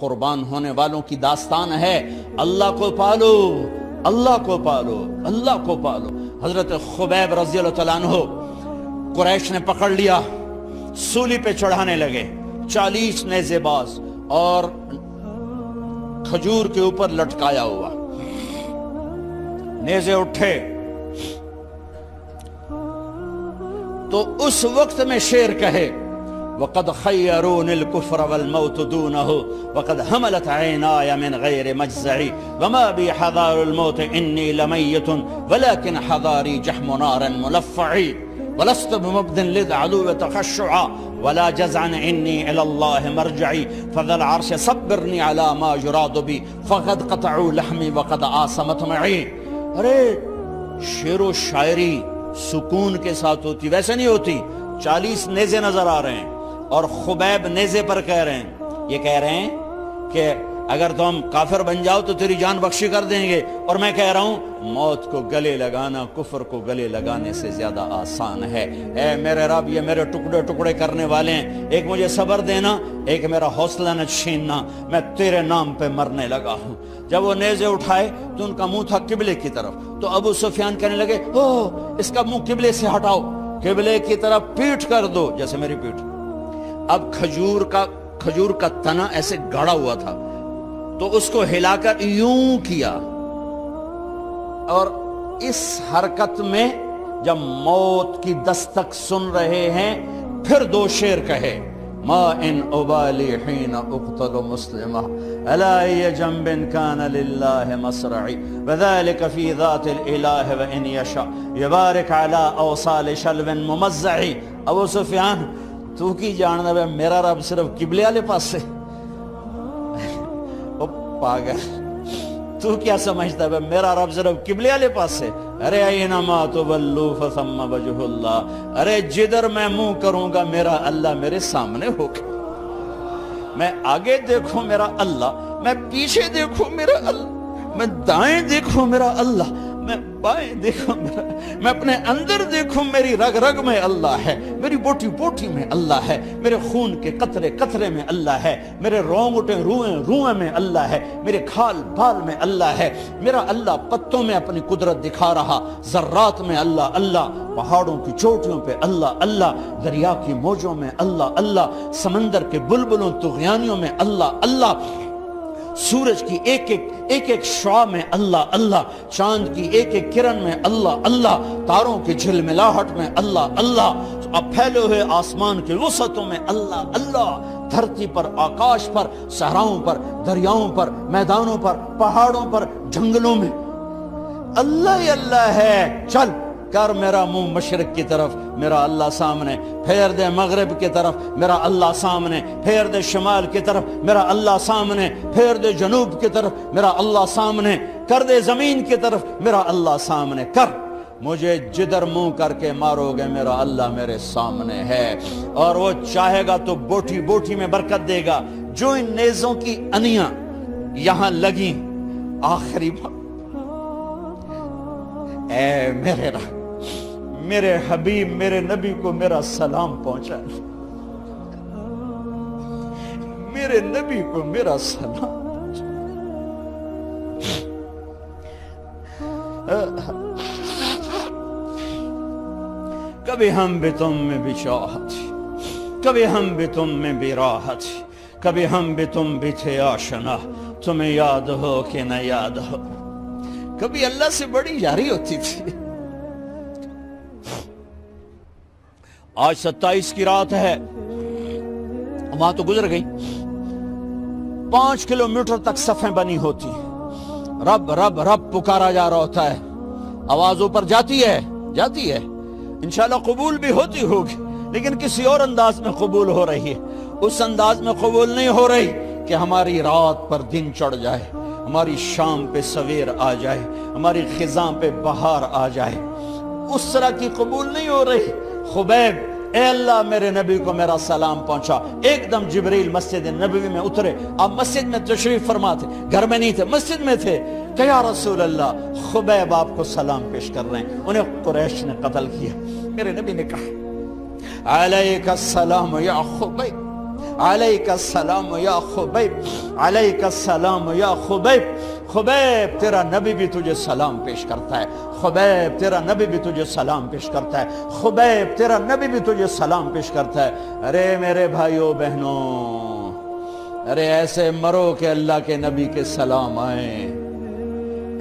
قربان ہونے والوں کی داستان ہے۔ اللہ کو پالو، اللہ کو پالو، اللہ کو پالو۔ حضرت خبیب رضی اللہ تعالیٰ عنہ قریش نے پکڑ لیا، سولی پہ چڑھانے لگے، 40 نیزے باز اور کھجور کے اوپر لٹکایا ہوا۔ نیزے اٹھے تو اس وقت میں شعر کہے وَقَدْ خَيَّرُونِ الْكُفْرَ وَالْمَوْتُ دُونَهُ وَقَدْ حَمَلَتْ عَيْنَايَ مِنْ غَيْرِ مَجْزَعِ وَمَا بِي حَذَارُ الْمَوْتِ إِنِّي لَمَيِّتٌ وَلَكِنْ حَذَارِي جَحْمُ نَارٍ مُلَفَّعِ وَلَسْتُ بِمُبْدٍ لِلْعَدُوِّ تَخَشُّعًا وَلَا جَزْعًا إِنِّي إِلَى اللَّهِ مَرْجَعِي فَذَا الْعَرْشِ صَبِّرْنِي عَلَى مَا يُرَادُ بِي فَقَدْ قَطَعُوا لَحْمِي وَقَدْ آسَمَتْ مَعِي۔ ارے شعر و شاعری سکون کے ساتھ ہوتی، ویسے نہیں ہوتی۔ 40 نیزے نظر آ رہے ہیں اور خبیب نیزے پر کہہ رہے ہیں، یہ کہہ رہے ہیں کہ اگر تم کافر بن جاؤ تو تیری جان بخشی کر دیں گے، اور میں کہہ رہا ہوں موت کو گلے لگانا کفر کو گلے لگانے سے زیادہ آسان ہے۔ اے میرے رب، یہ میرے ٹکڑے ٹکڑے کرنے والے ہیں، ایک مجھے صبر دینا، ایک میرا حوصلہ نہ چھیننا، میں تیرے نام پہ مرنے لگا ہوں۔ جب وہ نیزے اٹھائے تو ان کا منہ تھا قبلے کی طرف، تو ابو سفیان کہنے لگے اس کا منہ قبلے سے ہٹاؤ، قبلے کی طرف پیٹھ کر دو، جیسے میری پیٹھ۔ اب کھجور کا تنا ایسے گاڑا ہوا تھا تو اس کو ہلا کر یوں کیا، اور اس حرکت میں جب موت کی دستک سن رہے ہیں پھر 2 شعر کہے ما ان ابالی حین اقتل مسلمہ الا ای جنب کان للہ مصرعی وذالک فی ذات الالہ وان یشاء یبارک علی اوصال شلو ممزعی۔ ابو سفیان تو کی جاننا ہے میرا رب صرف قبلے والے پاس سے؟ او پاگل، تو کیا سمجھتا ہے میرا رب صرف قبلے والے پاس سے؟ ارے اینما تولوا فثم وجہ اللہ، ارے جدھر میں منہ کروں گا میرا اللہ میرے سامنے ہوگا۔ میں آگے دیکھوں میرا اللہ، میں پیچھے دیکھوں میرا اللہ، میں دائیں دیکھوں میرا اللہ، میں بائیں دیکھوں میرا، میں اپنے اندر دیکھوں میری رگ رگ میں اللہ ہے، میری بوٹی بوٹی میں اللہ ہے، میرے خون کے قطرے قطرے میں اللہ ہے، میرے رونگٹے روئیں روئیں میں اللہ ہے، میرے کھال بال میں اللہ ہے، میرا اللہ پتوں میں اپنی قدرت دکھا رہا، ذرات میں اللہ اللہ، پہاڑوں کی چوٹیوں پہ اللہ اللہ، دریا کی موجوں میں اللہ اللہ، سمندر کے بلبلوں طغیانیوں میں اللہ اللہ، سورج کی ایک ایک شعاع میں اللہ اللہ، چاند کی ایک ایک کرن میں اللہ اللہ، تاروں کی جھلملاہٹ میں اللہ اللہ، اب پھیلے ہوئے آسمان کے وسعتوں میں اللہ اللہ، دھرتی پر، آکاش پر، صحراؤں پر، دریاؤں پر، میدانوں پر، پہاڑوں پر، جنگلوں میں اللہ ہی اللہ ہے۔ چل کر میرا منہ مشرق کی طرف، میرا اللہ سامنے، پھیر دے مغرب کی طرف، میرا اللہ سامنے، پھیر دے شمال کی طرف، میرا اللہ سامنے، پھیر دے جنوب کی طرف، میرا اللہ سامنے، کر دے زمین کی طرف، میرا اللہ سامنے کر، مجھے جدھر منہ کر کے مارو گے میرا اللہ میرے سامنے ہے، اور وہ چاہے گا تو بوٹی بوٹی میں برکت دے گا۔ جو ان نیزوں کی انیاں یہاں لگیں، آخری بات، اے میرے رب، میرے حبیب میرے نبی کو میرا سلام پہنچا، میرے نبی کو میرا سلام پہنچا۔ کبھی ہم بھی تم میں بھی چاہت، کبھی ہم بھی تم میں بھی راحت، کبھی ہم بھی تم بھی تھے آشنا، تمہیں یاد ہو کہ نہ یاد ہو، کبھی اللہ سے بڑی یاری ہوتی تھی۔ آج 27 کی رات ہے، وہاں تو گزر گئی، 5 کلومیٹر تک صفیں بنی ہوتی، رب رب رب پکارا جا رہا ہوتا ہے، آواز اوپر جاتی ہے انشاءاللہ قبول بھی ہوتی ہوگی، لیکن کسی اور انداز میں قبول ہو رہی ہے، اس انداز میں قبول نہیں ہو رہی کہ ہماری رات پر دن چڑھ جائے، ہماری شام پہ سویر آ جائے، ہماری خزاں پہ بہار آ جائے، اس طرح کی قبول نہیں ہو رہی۔ خبیب، اے اللہ میرے نبی کو میرا سلام پہنچا۔ ایک دم جبریل مسجد نبوی میں اترے، آپ مسجد میں تشریف فرما تھے، گھر میں نہیں تھے، مسجد میں تھے، کہ یا رسول اللہ خبیب آپ کو سلام پیش کر رہے ہیں، انہیں قریش نے قتل کیا۔ میرے نبی نے کہا علیک السلام یا خبیب، علیک السلام یا خبیب، علیک السلام یا خبیب۔ خبیب تیرا نبی بھی تجھے سلام پیش کرتا ہے، خبیب تیرا نبی بھی تجھے سلام پیش کرتا ہے، خبیب تیرا نبی بھی تجھے سلام پیش کرتا ہے۔ ارے میرے بھائیوں بہنوں، ارے ایسے مرو کہ اللہ کے نبی کے سلام آئیں،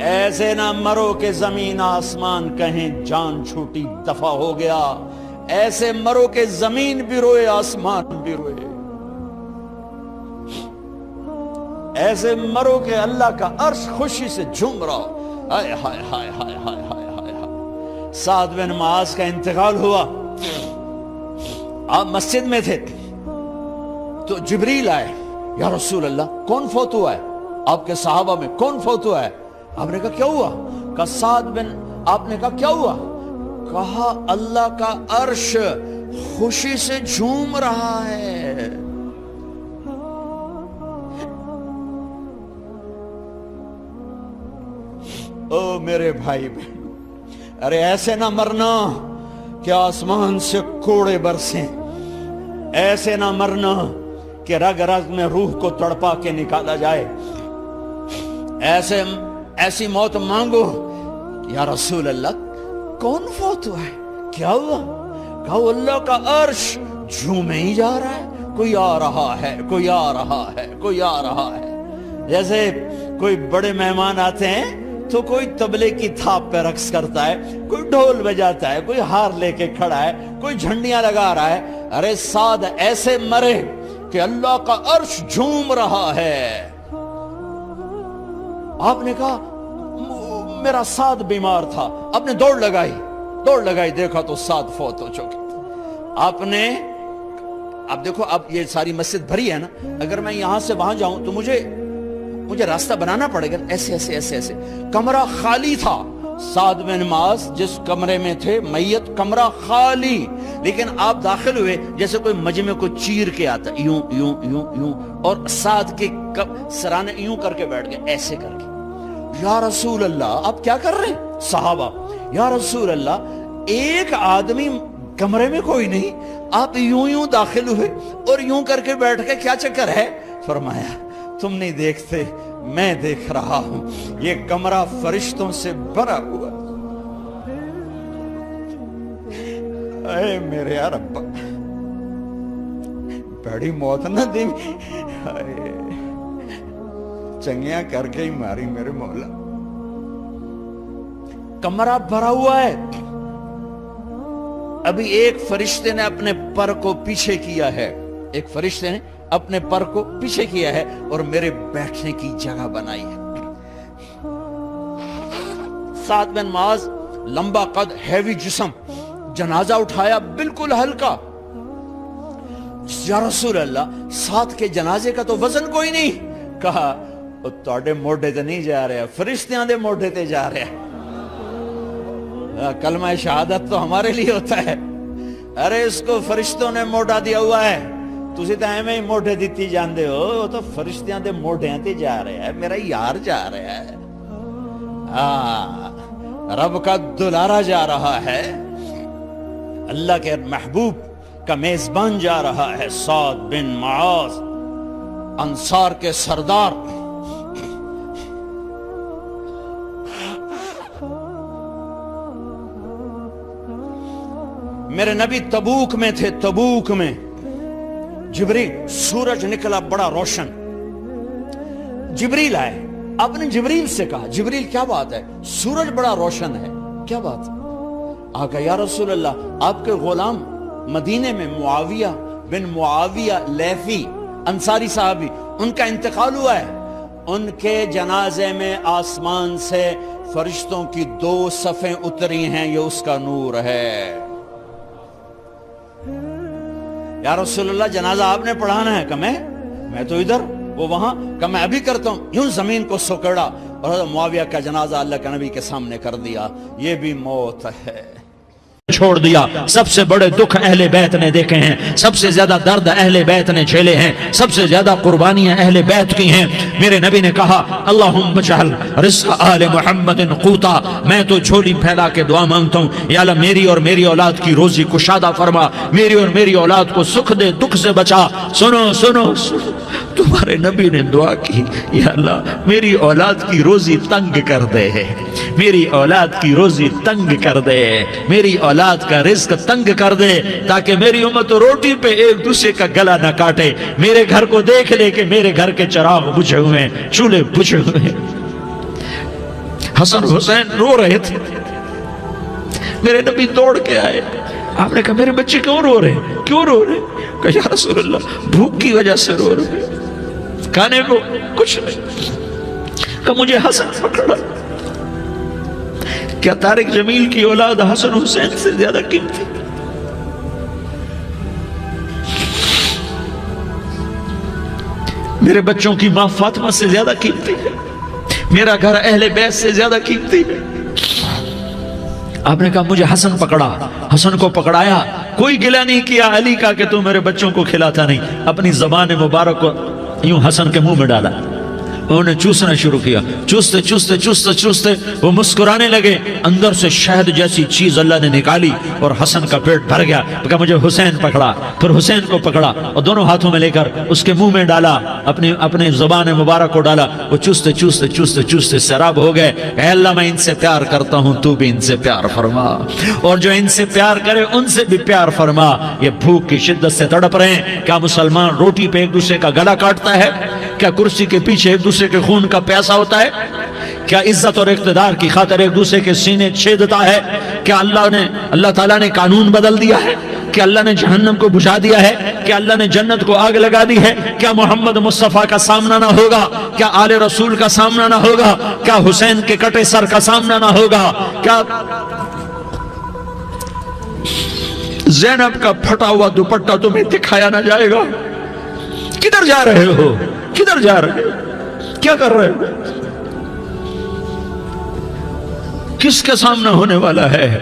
ایسے نہ مرو کہ زمین آسمان کہیں جان چھوٹی دفع ہو گیا، ایسے مرو کہ زمین بھی روئے آسمان بھی روئے، ایسے مرو کہ اللہ کا عرش خوشی سے جھوم رہا ہو۔ ہائے ہائے ہائے ہائے ہائے ہائے ہائے ہائے۔ سعد بن معاذ کا انتقال ہوا، آپ مسجد میں تھے تو جبریل آئے، یا رسول اللہ کون فوت ہوا ہے؟ آپ کے صحابہ میں کون فوت ہوا ہے؟ آپ نے کہا کیا ہوا؟ کہا سعد بن، آپ نے کہا کیا ہوا؟ کہا اللہ کا عرش خوشی سے جھوم رہا ہے۔ او میرے بھائی بہن، ارے ایسے نہ مرنا کہ آسمان سے کوڑے برسیں، ایسے نہ مرنا کہ رگ رگ میں روح کو تڑپا کے نکالا جائے، ایسی موت مانگو۔ یا رسول اللہ کون فوت ہوا ہے؟ کیا ہوا؟ کہا اللہ کا عرش جھومے ہی جا رہا ہے، کوئی آ رہا ہے، کوئی آ رہا ہے، کوئی آ رہا ہے۔ جیسے کوئی بڑے مہمان آتے ہیں تو کوئی طبلے کی تھاپ پہ رقص کرتا ہے، کوئی ڈھول بجاتا ہے، کوئی ہار لے کے کھڑا ہے، کوئی جھنڈیاں لگا رہا ہے۔ ارے سعد ایسے مرے کہ اللہ کا عرش جھوم رہا ہے۔ آپ نے کہا میرا سعد بیمار تھا، آپ نے دوڑ لگائی، دیکھا تو سعد فوت ہو چکے۔ آپ دیکھو اب یہ ساری مسجد بھری ہے نا، اگر میں یہاں سے وہاں جاؤں تو مجھے راستہ بنانا پڑے گا، ایسے ایسے ایسے ایسے۔ کمرہ خالی تھا، سعد بن معاذ جس کمرے میں تھے میت، کمرہ خالی، لیکن آپ داخل ہوئے جیسے کوئی مجمع کو چیر کے آتا، یوں یوں یوں یوں، اور سعد کے سرانے یوں کر کے بیٹھ گئے، ایسے کر کے۔ یا رسول اللہ آپ کیا کر رہے ہیں؟ صحابہ، یا رسول اللہ ایک آدمی کمرے میں کوئی نہیں، آپ یوں یوں داخل ہوئے اور یوں کر کے بیٹھ کے، کیا چکر ہے؟ فرمایا تم نہیں دیکھتے، میں دیکھ رہا ہوں، یہ کمرہ فرشتوں سے بھرا ہوا۔ اے میرے رب، بڑی موت نہ دی، چنگیاں کر کے ہی ماری میرے مولا۔ کمرہ بھرا ہوا ہے، ابھی ایک فرشتے نے اپنے پر کو پیچھے کیا ہے، ایک فرشتے نے اپنے پر کو پیچھے کیا ہے اور میرے بیٹھنے کی جگہ بنائی ہے۔ سعد بن معاذ لمبا قد، ہیوی جسم، جنازہ اٹھایا بالکل ہلکا۔ یا رسول اللہ سعد کے جنازے کا تو وزن کوئی نہیں۔ کہا تواڈے موڈے تے نہیں جا رہا، فرشتیاں دے موڈے تے جا رہا۔ کلمہ شہادت تو ہمارے لیے ہوتا ہے، ارے اس کو فرشتوں نے موڈا دیا ہوا ہے، تسی تو ایویں ہی موڈے دیتی جاندے ہو، وہ تو فرشتیاں دے موڈیاں تے جا رہا ہے، میرا یار جا رہا ہے، رب کا دلارا جا رہا ہے، اللہ کے محبوب کا میزبان جا رہا ہے۔ سعد بن معاذ انصار کے سردار، میرے نبی تبوک میں تھے، تبوک میں جبریل، سورج نکلا بڑا روشن، جبریل آئے، آپ نے جبریل سے کہا جبریل کیا بات ہے، سورج بڑا روشن ہے، کیا بات؟ آقا یا رسول اللہ آپ کے غلام مدینے میں معاویہ بن معاویہ لیثی انصاری صحابی، ان کا انتقال ہوا ہے، ان کے جنازے میں آسمان سے فرشتوں کی 2 صفیں اتری ہیں، یہ اس کا نور ہے۔ یا رسول اللہ جنازہ آپ نے پڑھانا ہے؟ کہ میں تو ادھر، وہ وہاں، کہ میں ابھی کرتا ہوں۔ یوں زمین کو سکڑا اور معاویہ کا جنازہ اللہ کے نبی کے سامنے کر دیا۔ یہ بھی موت ہے۔ چھوڑ دیا۔ سب سے بڑے دکھ اہل بیت نے دیکھے ہیں، سب سے زیادہ درد اہل بیت نے جھیلے ہیں، سب سے زیادہ قربانیاں اہل بیت کی ہیں۔ میرے نبی نے کہا اللہم اجعل رزق آل محمد قوتا، میں تو جھولی پھیلا کے دعا مانگتا ہوں، یا اللہ میری اور میری اولاد کی روزی کشادہ فرما، میری اور میری اولاد کو سکھ دے، دکھ سے بچا۔ سنو سنو سنو، تمہارے نبی نے دعا کی، یا اللہ میری اولاد کی روزی تنگ کر دے، میری اولاد کی روزی تنگ کر دے، میری اولاد کا رزق تنگ کر دے، تاکہ میری امت روٹی پہ ایک دوسرے کا گلا نہ کاٹے، میرے گھر کو دیکھ لے کہ میرے گھر کے چراغ بجھے ہوئے ہیں، چولہے بجھے ہوئے ہیں۔ حسن حسین رو رہے تھے، میرے نبی دوڑ کے آئے، آپ نے کہا میرے بچے کیوں رو رہے ہیں، کیوں رو رہے ہیں؟ کہا یا رسول اللہ بھوک کی وجہ سے رو رہے ہیں، کھانے کو کچھ نہیں۔ کہ مجھے حسن پکڑا۔ کیا طارق جمیل کی اولاد حسن حسین سے زیادہ قیمتی؟ میرے بچوں کی ماں فاطمہ سے زیادہ قیمتی ہے، میرا گھر اہل بیت سے زیادہ قیمتی ہے۔ آپ نے کہا مجھے حسن پکڑا، حسن کو پکڑایا، کوئی گلہ نہیں کیا علی کا کہ تو میرے بچوں کو کھلاتا نہیں، اپنی زبان مبارک کو یوں حسن کے منہ میں ڈالا، انہوں نے چوسنا شروع کیا، چوستے چوستے چوستے چوستے وہ مسکرانے لگے، اندر سے شہد جیسی چیز اللہ نے نکالی اور حسن کا پیٹ بھر گیا۔ کہا مجھے حسین پکڑا، پھر حسین کو پکڑا اور دونوں ہاتھوں میں لے کر اس کے منہ میں ڈالا، اپنے زبان مبارک کو ڈالا، وہ چوستے چوستے چوستے چوستے سیراب ہو گئے۔ اے اللہ میں ان سے پیار کرتا ہوں، تو بھی ان سے پیار فرما، اور جو ان سے پیار کرے ان سے بھی پیار فرما۔ یہ بھوک کی شدت سے تڑپ رہے ہیں، کیا مسلمان روٹی پہ ایک دوسرے کا گلا کاٹتا ہے؟ کیا کرسی کے پیچھے ایک دوسرے کے خون کا پیاسا ہوتا ہے؟ کیا عزت اور اقتدار کی خاطر ایک دوسرے کے سینے چھیدتا ہے؟ کیا اللہ تعالیٰ نے قانون بدل دیا ہے؟ کیا اللہ نے جہنم کو بجھا دیا ہے؟ کیا اللہ نے جنت کو آگ لگا دی ہے؟ کیا محمد مصطفیٰ کا سامنا نہ ہوگا؟ کیا آل رسول کا سامنا نہ ہوگا؟ کیا حسین کے کٹے سر کا سامنا نہ ہوگا؟ کیا زینب کا پھٹا ہوا دوپٹہ تمہیں دکھایا نہ جائے گا؟ کدھر جا رہے ہو؟ کدھر جا رہے ہو؟ کیا کر رہے ہو؟ کس کا سامنا ہونے والا ہے؟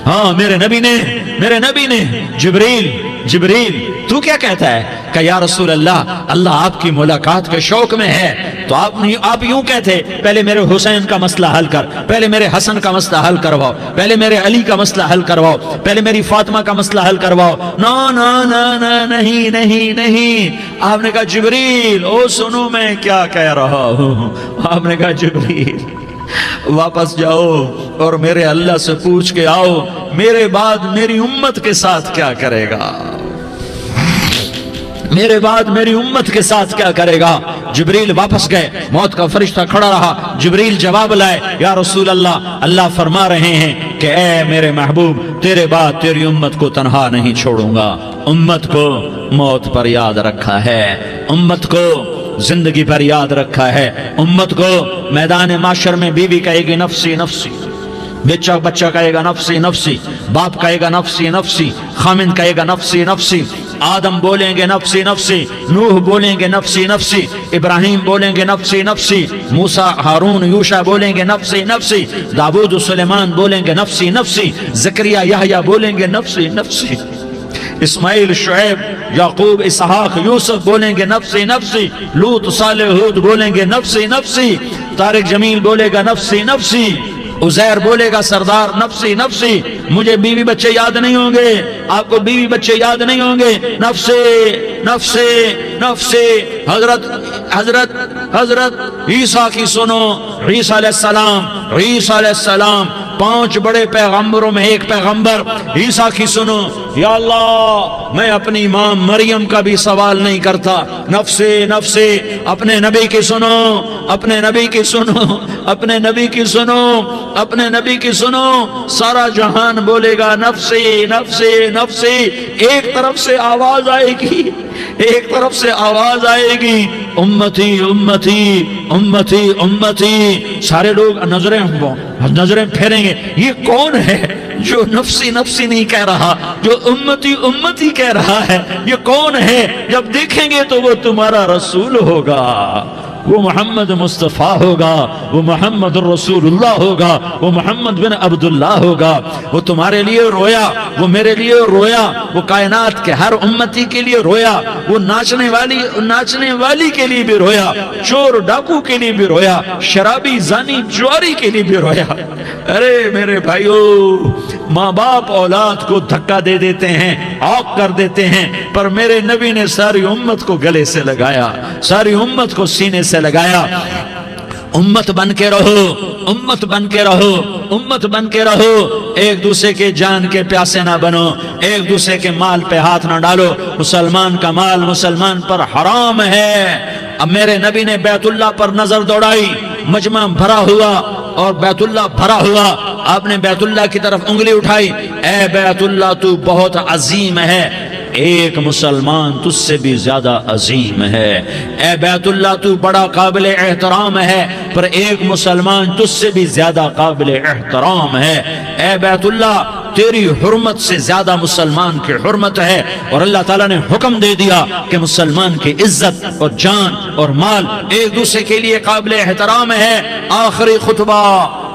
ہاں میرے نبی نے جبریل تو کیا کہتا ہے کہ یا رسول اللہ آپ کی ملاقات کے شوق میں ہے، تو آپ یوں کہتے پہلے میرے حسین کا مسئلہ حل کر، پہلے میرے حسن کا مسئلہ حل کرواؤ، پہلے میرے علی کا مسئلہ حل کرواؤ، پہلے میری فاطمہ کا مسئلہ حل کرواؤ۔ نہیں۔ آپ نے کہا جبریل سنو میں کیا کہہ رہا ہوں۔ آپ نے کہا جبریل واپس جاؤ اور میرے اللہ سے پوچھ کے آؤ میرے بعد میری امت کے ساتھ کیا کرے گا، میرے بعد میری امت کے ساتھ کیا کرے گا۔ جبریل واپس گئے، موت کا فرشتہ کھڑا رہا، جبریل جواب لائے یا رسول اللہ فرما رہے ہیں کہ اے میرے محبوب تیرے بعد تیری امت کو تنہا نہیں چھوڑوں گا، امت کو موت پر یاد رکھا ہے، امت کو زندگی پر یاد رکھا ہے، امت کو میدان معاشر میں بیوی کہے گی نفسی نفسی، بچہ کہے گا نفسی نفسی، باپ کہے گا نفسی نفسی، خامن کہے گا نفسی نفسی، آدم بولیں گے نفسی نفسی، نوح بولیں گے نفسی نفسی، ابراہیم بولیں گے نفسی نفسی، موسیٰ ہارون یوشع بولیں گے نفسی نفسی، داؤد و سلیمان بولیں گے نفسی نفسی، زکریا یحییٰ بولیں گے نفسی نفسی، اسماعیل شعیب یعقوب اسحاق یوسف بولیں گے نفسی نفسی، لوط صالح ہود بولیں گے نفسی نفسی، طارق جمیل بولے گا نفسی نفسی، عزیر بولے گا سردار نفسی نفسی، مجھے بیوی بچے یاد نہیں ہوں گے، آپ کو بیوی بچے یاد نہیں ہوں گے، نفسی نفسی نفسی۔ حضرت عیسیٰ کی سنو، عیسیٰ علیہ السلام 5 بڑے پیغمبروں میں ایک پیغمبر، عیسیٰ کی سنو، یا اللہ میں اپنی ماں مریم کا بھی سوال نہیں کرتا، نفسی نفسی۔ اپنے نبی کی سنو، اپنے نبی کی سنو، اپنے نبی کی سنو، اپنے نبی کی سنو، سارا جہان بولے گا نفسی نفسی نفسی۔ ایک طرف سے آواز آئے گی، ایک طرف سے آواز آئے گی امتی امتی امتی امتی، سارے لوگ نظریں پھیریں گے، یہ کون ہے جو نفسی نفسی نہیں کہہ رہا، جو امتی امتی کہہ رہا ہے، یہ کون ہے؟ جب دیکھیں گے تو وہ تمہارا رسول ہوگا، وہ محمد مصطفیٰ ہوگا، وہ محمد رسول اللہ ہوگا، وہ محمد بن عبداللہ ہوگا۔ وہ تمہارے لیے رویا، وہ میرے لیے رویا، وہ کائنات کے ہر امتی کے لیے رویا، وہ ناچنے والی کے لیے بھی رویا، چور ڈاکو کے لیے بھی رویا، شرابی زانی جواری کے لیے بھی رویا۔ ارے میرے بھائیو، ماں باپ اولاد کو دھکا دے دیتے ہیں، عوق کر دیتے ہیں، پر میرے نبی نے ساری امت کو گلے سے لگایا، ساری امت کو سینے سے لگایا۔ امت بن کے رہو، امت بن کے رہو، امت بن کے رہو، ایک دوسرے کے جان کے پیاسے نہ بنو، ایک دوسرے کے مال پہ ہاتھ نہ ڈالو۔ مسلمان کا مال مسلمان پر حرام ہے۔ اب میرے نبی نے بیت اللہ پر نظر دوڑائی، مجمع بھرا ہوا اور بیت اللہ بھرا ہوا، آپ نے بیت اللہ کی طرف انگلی اٹھائی، اے بیت اللہ تو بہت عظیم ہے، ایک مسلمان تجھ سے بھی زیادہ عظیم ہے۔ اے بیت اللہ تو بڑا قابل احترام ہے، پر ایک مسلمان تجھ سے بھی زیادہ قابل احترام ہے۔ اے بیت اللہ تیری حرمت سے زیادہ مسلمان کی حرمت ہے، اور اللہ تعالیٰ نے حکم دے دیا کہ مسلمان کی عزت اور جان اور مال ایک دوسرے کے لیے قابل احترام ہے۔ آخری خطبہ،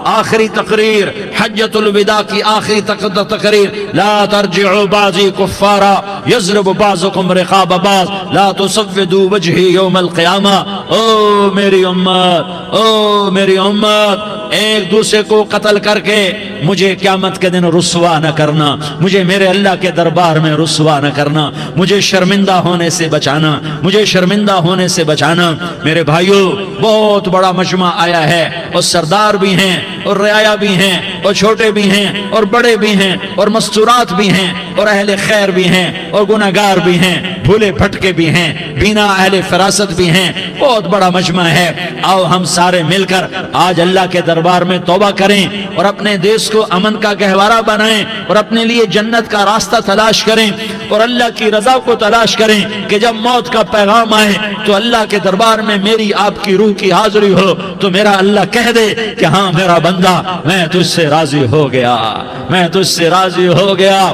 آخری تقریر، حجۃ الوداع کی آخری تقریر، لا ترجعوا بعضی کفارا یضرب بعضکم رقاب بعض لا تسودوا وجہی یوم القیامہ۔ او میری امت، او میری امت، ایک دوسرے کو قتل کر کے مجھے قیامت کے دن رسوا نہ کرنا، مجھے میرے اللہ کے دربار میں رسوا نہ کرنا، مجھے شرمندہ ہونے سے بچانا، مجھے شرمندہ ہونے سے بچانا۔ میرے بھائیو، بہت بڑا مجمع آیا ہے، اور سردار بھی ہیں اور رعایا بھی ہیں اور چھوٹے بھی ہیں اور بڑے بھی ہیں اور مستورات بھی ہیں اور اہل خیر بھی ہیں اور گناہگار بھی ہیں، بھولے بھٹکے بھی ہیں، بینا اہل فراست بھی ہیں، بہت بڑا مجمع ہے۔ آؤ ہم سارے مل کر آج اللہ کے دربار میں توبہ کریں اور اپنے دیش کو امن کا گہوارہ بنائیں اور اپنے لیے جنت کا راستہ تلاش کریں اور اللہ کی رضا کو تلاش کریں کہ جب موت کا پیغام آئے تو اللہ کے دربار میں میری آپ کی روح کی حاضری ہو تو میرا اللہ کہہ دے کہ ہاں میرا بندہ، میں تجھ سے راضی ہو گیا، میں تجھ سے راضی ہو گیا۔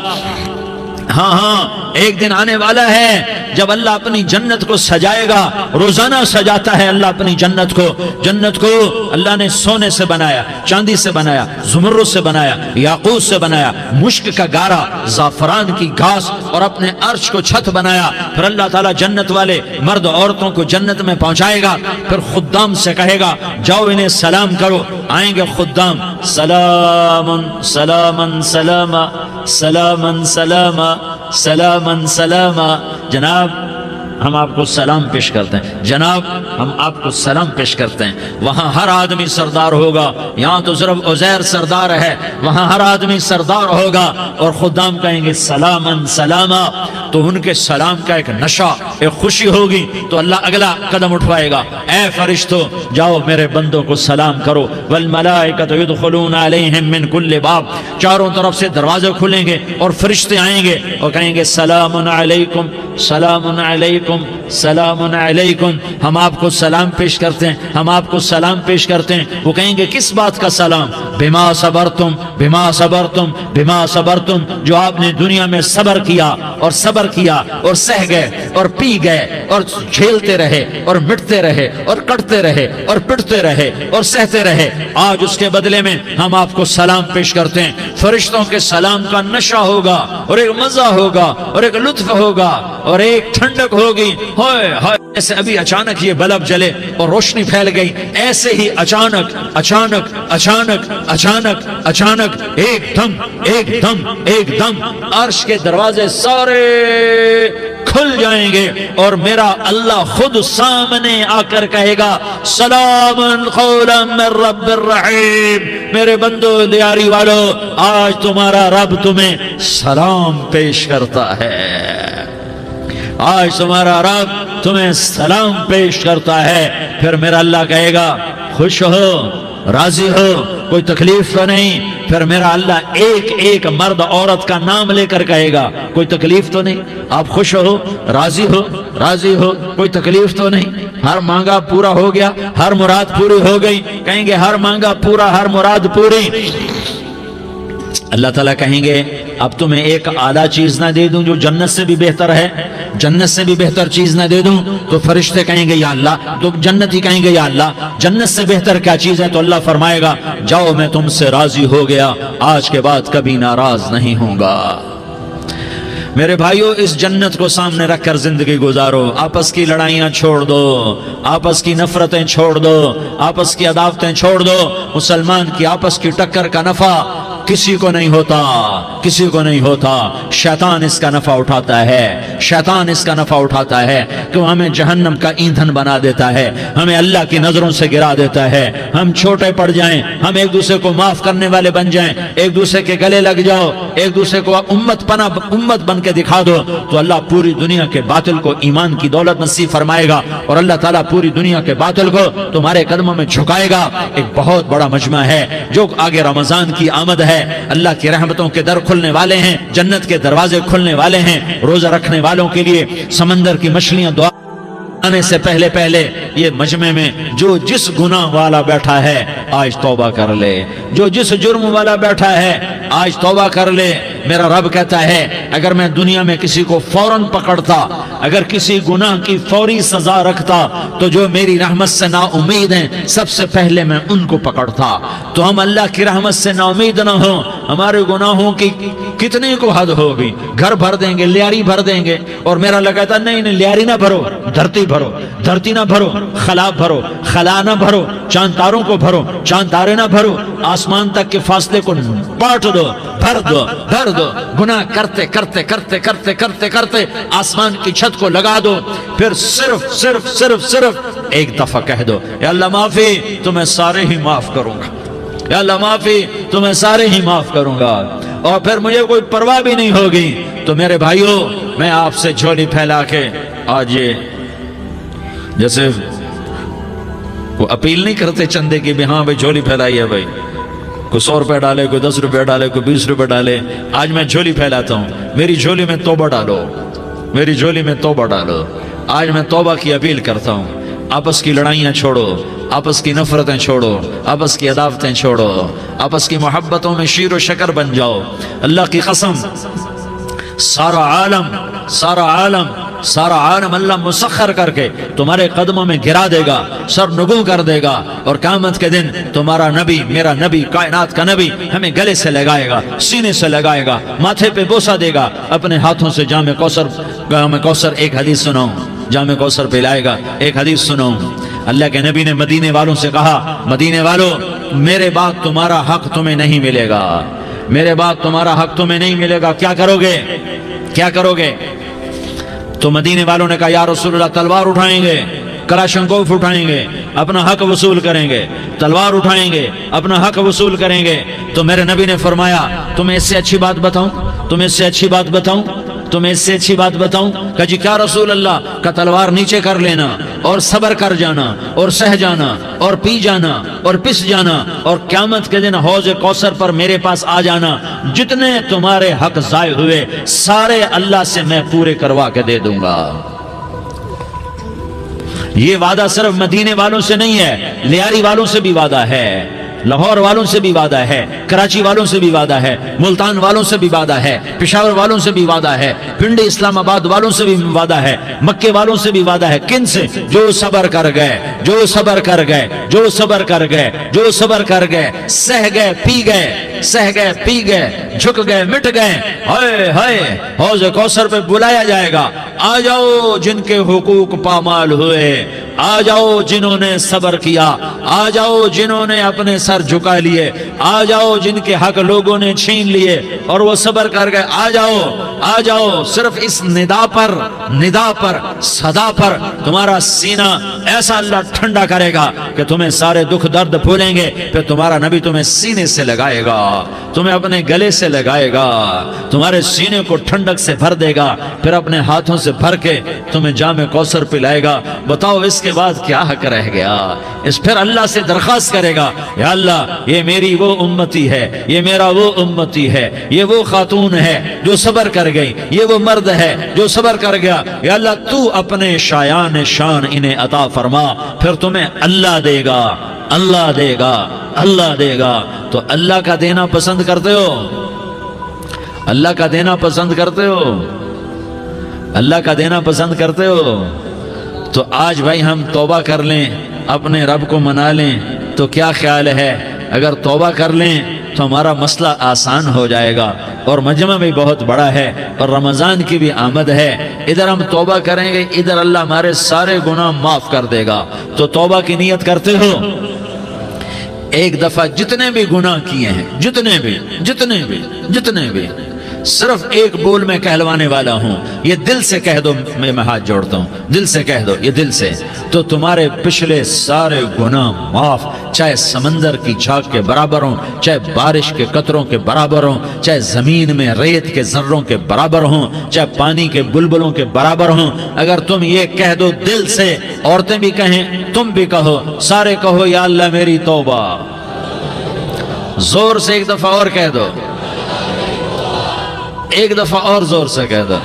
ہاں ہاں، ایک دن آنے والا ہے جب اللہ اپنی جنت کو سجائے گا، روزانہ سجاتا ہے اللہ اپنی جنت کو۔ جنت کو اللہ نے سونے سے بنایا، چاندی سے بنایا، زمرد سے بنایا، یاقوت سے بنایا، مشک کا گارا، زعفران کی گھاس اور اپنے عرش کو چھت بنایا۔ پھر اللہ تعالیٰ جنت والے مرد عورتوں کو جنت میں پہنچائے گا، پھر خدام سے کہے گا جاؤ انہیں سلام کرو۔ آئیں گے خدام، سلامن سلامن سلاما سلامن سلاما سلامن سلاما۔ جناب ہم آپ کو سلام پیش کرتے ہیں، جناب ہم آپ کو سلام پیش کرتے ہیں۔ وہاں ہر آدمی سردار ہوگا، یہاں تو صرف عزیر سردار ہے، وہاں ہر آدمی سردار ہوگا، اور خدام کہیں گے سلامن سلاما، تو ان کے سلام کا ایک نشہ، ایک خوشی ہوگی، تو اللہ اگلا قدم اٹھوائے گا، اے فرشتوں جاؤ میرے بندوں کو سلام کرو۔ والملائکۃ یدخلون علیہم من کل باب، چاروں طرف سے دروازے کھلیں گے اور فرشتے آئیں گے اور کہیں گے سلام علیکم سلام علیکم سلام علیکم۔ ہم آپ کو سلام پیش کرتے ہیں، ہم آپ کو سلام پیش کرتے ہیں۔ وہ کہیں گے کس بات کا سلام؟ بما صبرتم بما صبرتم بما صبرتم، جو آپ نے دنیا میں صبر کیا اور صبر کیا اور سہ گئے اور پی گئے اور جھیلتے رہے اور مٹتے رہے اور کٹتے رہے اور پٹتے رہے اور سہتے رہے، آج اس کے بدلے میں ہم آپ کو سلام پیش کرتے ہیں۔ فرشتوں کے سلام کا نشہ ہوگا اور ایک مزہ ہوگا اور ایک لطف ہوگا اور ایک ٹھنڈک ہوگی۔ ہوئے ہوئے، ایسے ابھی اچانک یہ بلب جلے اور روشنی پھیل گئی، ایسے ہی اچانک اچانک اچانک اچانک اچانک ایک دم ایک دم ایک دم عرش کے دروازے سارے کھل جائیں گے اور میرا اللہ خود سامنے آ کر کہے گا سلام قولا من رب الرحیم۔ میرے بندو دیاری والو، آج تمہارا رب تمہیں سلام پیش کرتا ہے، آج تمہارا رب تمہیں سلام پیش کرتا ہے۔ پھر میرا اللہ کہے گا خوش ہو، راضی ہو، کوئی تکلیف تو نہیں؟ پھر میرا اللہ ایک ایک مرد عورت کا نام لے کر کہے گا کوئی تکلیف تو نہیں؟ آپ خوش ہو، راضی ہو، راضی ہو، کوئی تکلیف تو نہیں؟ ہر مانگا پورا ہو گیا، ہر مراد پوری ہو گئی؟ کہیں گے ہر مانگا پورا، ہر مراد پوری۔ اللہ تعالیٰ کہیں گے اب تمہیں ایک اعلیٰ چیز نہ دے دوں جو جنت سے بھی بہتر ہے؟ جنت سے بھی بہتر چیز نہ دے دوں؟ تو فرشتے کہیں گے یا اللہ، تو جنتی کہیں گے یا اللہ جنت سے بہتر کیا چیز ہے؟ تو اللہ فرمائے گا جاؤ میں تم سے راضی ہو گیا، آج کے بعد کبھی ناراض نہیں ہوں گا۔ میرے بھائیوں، اس جنت کو سامنے رکھ کر زندگی گزارو، آپس کی لڑائیاں چھوڑ دو، آپس کی نفرتیں چھوڑ دو، آپس کی عداوتیں چھوڑ دو۔ مسلمان کی آپس کی ٹکر کا نفع کسی کو نہیں ہوتا، کسی کو نہیں ہوتا۔ شیطان اس کا نفع اٹھاتا ہے، شیطان اس کا نفع اٹھاتا ہے کہ وہ ہمیں جہنم کا ایندھن بنا دیتا ہے، ہمیں اللہ کی نظروں سے گرا دیتا ہے، ہم چھوٹے پڑ جائیں، ہم ایک دوسرے کو معاف کرنے والے بن جائیں، ایک دوسرے کے گلے لگ جاؤ، ایک دوسرے کو امت بن کے دکھا دو، تو اللہ پوری دنیا کے باطل کو ایمان کی دولت نصیب فرمائے گا، اور اللہ تعالیٰ پوری دنیا کے باطل کو تمہارے قدموں میں جھکائے گا۔ ایک بہت بڑا مجمع ہے جو آگے رمضان کی آمد ہے، اللہ کی رحمتوں کے در کھلنے والے ہیں، جنت کے دروازے کھلنے والے ہیں، روزہ رکھنے والوں کے لیے سمندر کی مچھلیاں دعا آنے سے پہلے یہ مجمع میں جو جس گناہ والا بیٹھا ہے آج توبہ کر لے، جو جس جرم والا بیٹھا ہے آج توبہ کر لے۔ میرا رب کہتا ہے اگر میں دنیا میں کسی کو فوراً پکڑتا، اگر کسی گناہ کی فوری سزا رکھتا، تو جو میری رحمت سے نا امید ہیں سب سے پہلے میں ان کو پکڑتا۔ تو ہم اللہ کی رحمت سے نا امید نہ ہوں، ہمارے گناہوں کی کتنے کو حد ہوگی، گھر بھر دیں گے، لیاری بھر دیں گے، اور میرا لگاتا نہیں لیاری نہ بھرو، دھرتی بھرو، دھرتی نہ بھرو، خلا بھرو، خلا نہ بھرو، چاند تاروں کو بھرو، چاند تارے نہ بھرو، آسمان تک کے فاصلے کو بانٹ دو، بھر دو، بھر دو، گناہ کرتے کرتے کرتے کرتے کرتے کرتے آسمان کی چھت کو لگا دو، پھر صرف ایک دفعہ کہہ دو یا اللہ معافی، تمہیں سارے ہی معاف کروں گا، یا اللہ معافی، تمہیں سارے ہی معاف کروں گا، اور پھر مجھے کوئی پرواہ بھی نہیں ہوگی۔ تو میرے بھائیوں، میں آپ سے جھولی پھیلا کے آج یہ جیسے وہ اپیل نہیں کرتے چندے کی بھی ہاں بھائی جھولی پھیلائی ہے، بھائی کوئی 100 روپے ڈالے، کوئی 10 روپے ڈالے، کوئی 20 روپے ڈالے، آج میں جھولی پھیلاتا ہوں، میری جھولی میں توبہ ڈالو، میری جھولی میں توبہ ڈالو۔ آج میں توبہ کی اپیل کرتا ہوں، آپس کی لڑائیاں چھوڑو، آپس کی نفرتیں چھوڑو، آپس کی عداوتیں چھوڑو، آپس کی محبتوں میں شیر و شکر بن جاؤ۔ اللہ کی قسم، سارا عالم اللہ مسخر کر کے تمہارے قدموں میں گرا دے گا، سر نگوں کر دے گا، اور قیامت کے دن تمہارا نبی، میرا نبی، کائنات کا نبی ہمیں گلے سے لگائے گا، سینے سے لگائے گا، ماتھے پہ بوسہ دے گا، اپنے ہاتھوں سے جام کوثر ایک حدیث سناؤں، جام کوثر پلائے گا، ایک حدیث سناؤں۔ اللہ کے نبی نے مدینے والوں سے کہا، مدینے والوں میرے بعد تمہارا حق تمہیں نہیں ملے گا، میرے بعد تمہارا حق تمہیں نہیں ملے گا، کیا کرو گے، کیا کرو گے؟ تو مدینے والوں نے کہا یا رسول اللہ تلوار اٹھائیں گے، کراشنکوف اٹھائیں گے، اپنا حق وصول کریں گے، تلوار اٹھائیں گے، اپنا حق وصول کریں گے۔ تو میرے نبی نے فرمایا تمہیں اس سے اچھی بات بتاؤں، تمہیں اس سے اچھی بات بتاؤں، تمہیں اس سے اچھی بات بتاؤں؟ کہا جی کیا رسول اللہ؟ کا تلوار نیچے کر لینا، اور صبر کر جانا، اور سہ جانا، اور پی جانا، اور پس جانا، اور قیامت کے دن حوض کوثر پر میرے پاس آ جانا، جتنے تمہارے حق ضائع ہوئے سارے اللہ سے میں پورے کروا کے دے دوں گا۔ یہ وعدہ صرف مدینے والوں سے نہیں ہے، لیاری والوں سے بھی وعدہ ہے، لاہور والوں سے بھی وعدہ ہے، کراچی والوں سے بھی وعدہ ہے، ملتان والوں سے بھی وعدہ ہے، پشاور والوں سے بھی وعدہ ہے، پنڈی اسلام آباد والوں سے بھی وعدہ ہے، مکے والوں سے بھی وعدہ ہے۔ کن سے؟ جو صبر کر گئے، جو صبر کر گئے، جو صبر کر گئے، جو صبر کر گئے، سہ گئے، پی گئے، سہ گئے، پی گئے، جھک گئے، مٹ گئے، ہائے ہائے حوض کوثر پہ بلایا جائے گا، آ جاؤ جن کے حقوق پامال ہوئے، آ جاؤ جنہوں نے صبر کیا، آ جاؤ جنہوں نے اپنے سر جھکا لیے، آ جاؤ جن کے حق لوگوں نے چھین لیے اور وہ صبر کر گئے، آ جاؤ، آ جاؤ۔ صرف اس ندا پر صدا پر تمہارا سینہ ایسا اللہ ٹھنڈا کرے گا کہ تمہیں سارے دکھ درد بھولیں گے، پھر تمہارا نبی تمہیں سینے سے لگائے گا، تمہیں اپنے گلے سے لگائے گا، تمہارے سینے کو ٹھنڈک سے بھر دے گا، پھر اپنے ہاتھوں سے بھر کے تمہیں جام کوثر پلائے گا۔ بتاؤ اس کے بعد کیا حق رہ گیا؟ اس پھر اللہ سے درخواست کرے گا، یا اللہ یہ میری وہ امتی ہے، یہ میرا وہ امتی ہے، یہ وہ خاتون ہے جو صبر کر گئی، یہ وہ مرد ہے جو صبر کر گیا، یا اللہ تو اپنے شایان شان انہیں عطا فرما، پھر تمہیں اللہ دے گا، اللہ دے گا، اللہ دے گا۔ تو اللہ کا دینا پسند کرتے ہو؟ اللہ کا دینا پسند کرتے ہو؟ اللہ کا دینا پسند کرتے ہو؟ تو آج بھائی ہم توبہ کر لیں، اپنے رب کو منا لیں، تو کیا خیال ہے اگر توبہ کر لیں تو ہمارا مسئلہ آسان ہو جائے گا، اور مجمع بھی بہت بڑا ہے اور رمضان کی بھی آمد ہے، ادھر ہم توبہ کریں گے، ادھر اللہ ہمارے سارے گناہ معاف کر دے گا۔ تو توبہ کی نیت کرتے ہو؟ ایک دفعہ جتنے بھی گناہ کیے ہیں، جتنے بھی صرف ایک بول میں کہلوانے والا ہوں، یہ دل سے کہہ دو، میں ہاتھ جوڑتا ہوں، دل سے کہہ دو، یہ دل سے، تو تمہارے پچھلے سارے گناہ معاف، چاہے سمندر کی جھاگ کے برابر ہوں، چاہے بارش کے قطروں کے برابر ہوں، چاہے زمین میں ریت کے ذروں کے برابر ہوں، چاہے پانی کے بلبلوں کے برابر ہوں۔ اگر تم یہ کہہ دو دل سے، عورتیں بھی کہیں، تم بھی کہو، سارے کہو یا اللہ میری توبہ، زور سے ایک دفعہ اور کہہ دو، ایک دفعہ اور زور سے کہہ دو۔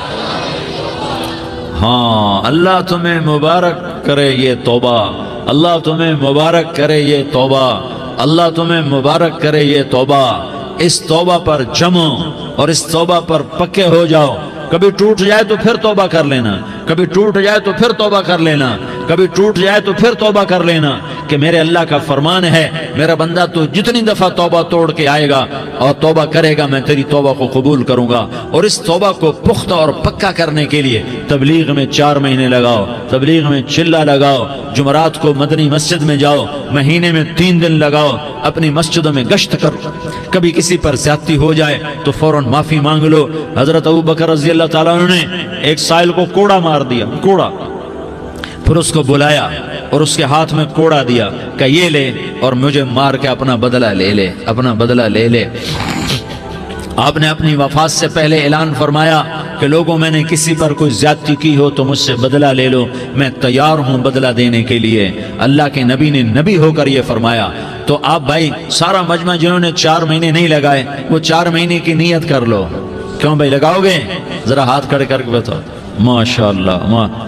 ہاں، اللہ تمہیں مبارک کرے یہ توبہ، اللہ تمہیں مبارک کرے یہ توبہ، اللہ تمہیں مبارک کرے یہ توبہ۔ اس توبہ پر جمو اور اس توبہ پر پکے ہو جاؤ۔ کبھی ٹوٹ جائے تو پھر توبہ کر لینا، کبھی ٹوٹ جائے تو پھر توبہ کر لینا، کبھی ٹوٹ جائے تو پھر توبہ کر لینا، کہ میرے اللہ کا فرمان ہے، میرا بندہ تو جتنی دفعہ توبہ توڑ کے آئے گا اور توبہ کرے گا، میں تیری توبہ کو قبول کروں گا۔ اور اس توبہ کو پختہ اور پکا کرنے کے لیے تبلیغ میں 4 مہینے لگاؤ، تبلیغ میں چلہ لگاؤ، جمعرات کو مدنی مسجد میں جاؤ، مہینے میں 3 دن لگاؤ، اپنی مسجدوں میں گشت کرو، کبھی کسی پر زیادتی ہو جائے تو فوراً معافی مانگ لو۔ حضرت ابوبکر رضی اللہ تعالیٰ عنہ نے ایک سائل کو کوڑا مار دیا، کوڑا، پھر اس کو بلایا اور اس کے ہاتھ میں کوڑا دیا کہ یہ لے اور مجھے مار کے اپنا بدلہ لے لے، اپنا بدلہ لے لے۔ آپ نے اپنی وفات سے پہلے اعلان فرمایا کہ لوگوں، میں نے کسی پر کوئی زیادتی کی ہو تو مجھ سے بدلہ لے لو، میں تیار ہوں بدلہ دینے کے لیے۔ اللہ کے نبی نے نبی ہو کر یہ فرمایا۔ تو آپ بھائی سارا مجمع جنہوں نے 4 مہینے نہیں لگائے، وہ 4 مہینے کی نیت کر لو۔ کیوں بھائی لگاؤ گے؟ ذرا ہاتھ کھڑے کر کے بتاؤ۔ ماشاءاللہ،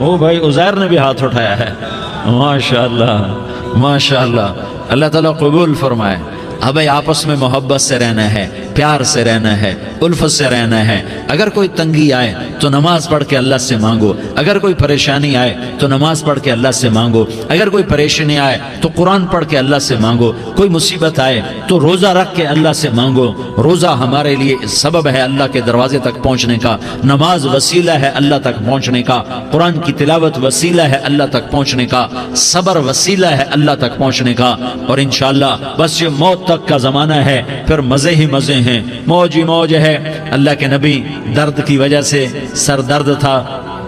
وہ بھائی عزیر نے بھی ہاتھ اٹھایا ہے، ماشاءاللہ ماشاءاللہ، اللہ تعالیٰ قبول فرمائے۔ اب بھائی آپس میں محبت سے رہنا ہے، پیار سے رہنا ہے، الفت سے رہنا ہے۔ اگر کوئی تنگی آئے تو نماز پڑھ کے اللہ سے مانگو، اگر کوئی پریشانی آئے تو نماز پڑھ کے اللہ سے مانگو، اگر کوئی پریشانی آئے تو قرآن پڑھ کے اللہ سے مانگو، کوئی مصیبت آئے تو روزہ رکھ کے اللہ سے مانگو۔ روزہ ہمارے لیے سبب ہے اللہ کے دروازے تک پہنچنے کا، نماز وسیلہ ہے اللہ تک پہنچنے کا، قرآن کی تلاوت وسیلہ ہے اللہ تک پہنچنے کا، صبر وسیلہ ہے اللہ تک پہنچنے کا۔ اور انشاءاللہ بس یہ موت تک کا زمانہ ہے، پھر مزے ہی مزے ہیں، موج ہی موج ہے۔ اللہ کے نبی درد کی وجہ سے سر درد تھا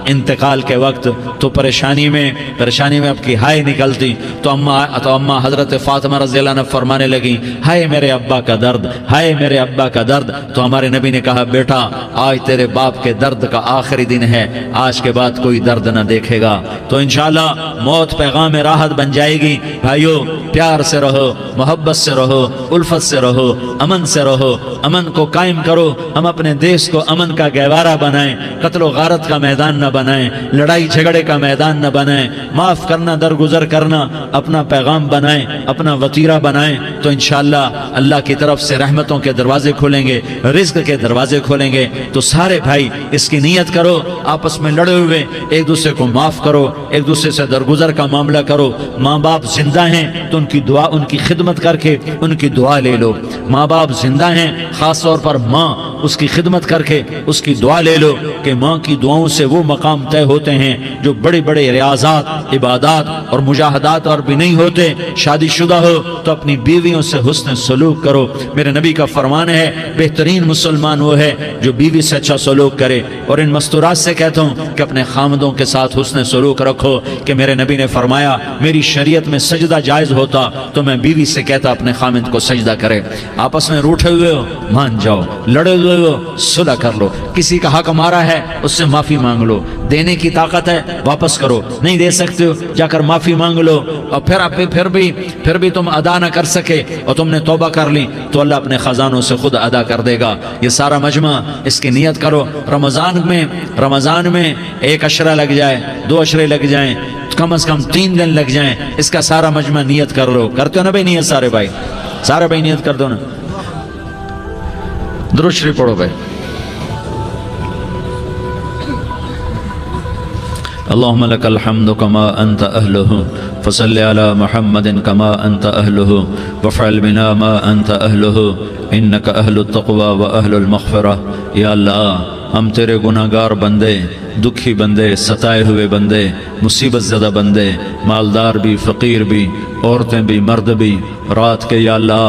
انتقال کے وقت، تو پریشانی میں اب کی ہائے نکلتی، تو اماں حضرت فاطمہ رضی اللہ عنہ فرمانے لگی، ہائے میرے ابا کا درد، ہائے میرے ابا کا درد۔ تو ہمارے نبی نے کہا، بیٹا آج تیرے باپ کے درد کا آخری دن ہے، آج کے بعد کوئی درد نہ دیکھے گا۔ تو انشاءاللہ موت پیغام راحت بن جائے گی۔ بھائیو پیار سے رہو، محبت سے رہو، الفت سے رہو، امن سے رہو، امن کو قائم کرو۔ ہم اپنے دیش کو امن کا گہوارہ بنائیں، قتل و غارت کا میدان نہ بنائیں، لڑائی جھگڑے کا میدان نہ بنائیں، معاف کرنا درگزر کرنا اپنا پیغام بنائیں، اپنا وطیرہ بنائیں۔ تو انشاءاللہ اللہ کی طرف سے رحمتوں کے دروازے کھولیں گے، رزق کے دروازے کھولیں گے۔ تو سارے بھائی اس کی نیت کرو، آپس میں لڑے ہوئے ایک دوسرے کو معاف کرو، ایک دوسرے سے درگزر کا معاملہ کرو۔ ماں باپ زندہ ہیں تو ان کی دعا، ان کی خدمت کر کے ان کی دعا لے لو۔ ماں باپ زندہ ہیں، خاص طور پر ماں، اس کی خدمت کر کے اس کی دعا لے لو، کہ ماں کی دعاؤں سے وہ مقام طے ہوتے ہیں جو بڑے بڑے ریاضات، عبادات اور مجاہدات اور بھی نہیں ہوتے۔ شادی شدہ ہو تو اپنی بیویوں سے حسن سلوک کرو۔ میرے نبی کا فرمان ہے، بہترین مسلمان وہ ہے جو بیوی سے اچھا سلوک کرے۔ اور ان مستورات سے کہتا ہوں کہ اپنے خامدوں کے ساتھ حسن سلوک رکھو، کہ میرے نبی نے فرمایا، میری شریعت میں سجدہ جائز ہوتا تو میں بیوی سے کہتا اپنے خامد کو سجدہ کرے۔ آپس میں روٹھے ہوئے ہو مان جاؤ، لڑے ہوئے ہو صلح کر لو، کسی کا حق مارا ہے اس سے معافی مانگ لو، دینے کی طاقت ہے واپس کرو، نہیں دے سکتے ہو جا کر معافی مانگ لو۔ اور پھر بھی تم ادا نہ کر سکے اور تم نے توبہ کر لی تو اللہ اپنے خزانوں سے خود ادا کر دے گا۔ یہ سارا مجمع اس کی نیت کرو۔ رمضان میں 1 عشرہ لگ جائے، 2 عشرے لگ جائیں، کم از کم 3 دن لگ جائیں، اس کا سارا مجمع نیت کر لو۔ کرتے ہو نا بھائی نیت؟ سارے بھائی نیت کر دو نا۔ درود شریف پڑھو بھائی۔ اللهم لك الحمد كما أنت أهله فصل على محمد كما أنت أهله وافعل بنا ما أنت أهله إنك أهل التقوى وأهل المغفرة. یا اللہ ہم تیرے گناہگار بندے، دکھی بندے، ستائے ہوئے بندے، مصیبت زدہ بندے، مالدار بھی، فقیر بھی، عورتیں بھی، مرد بھی، رات کے یا اللہ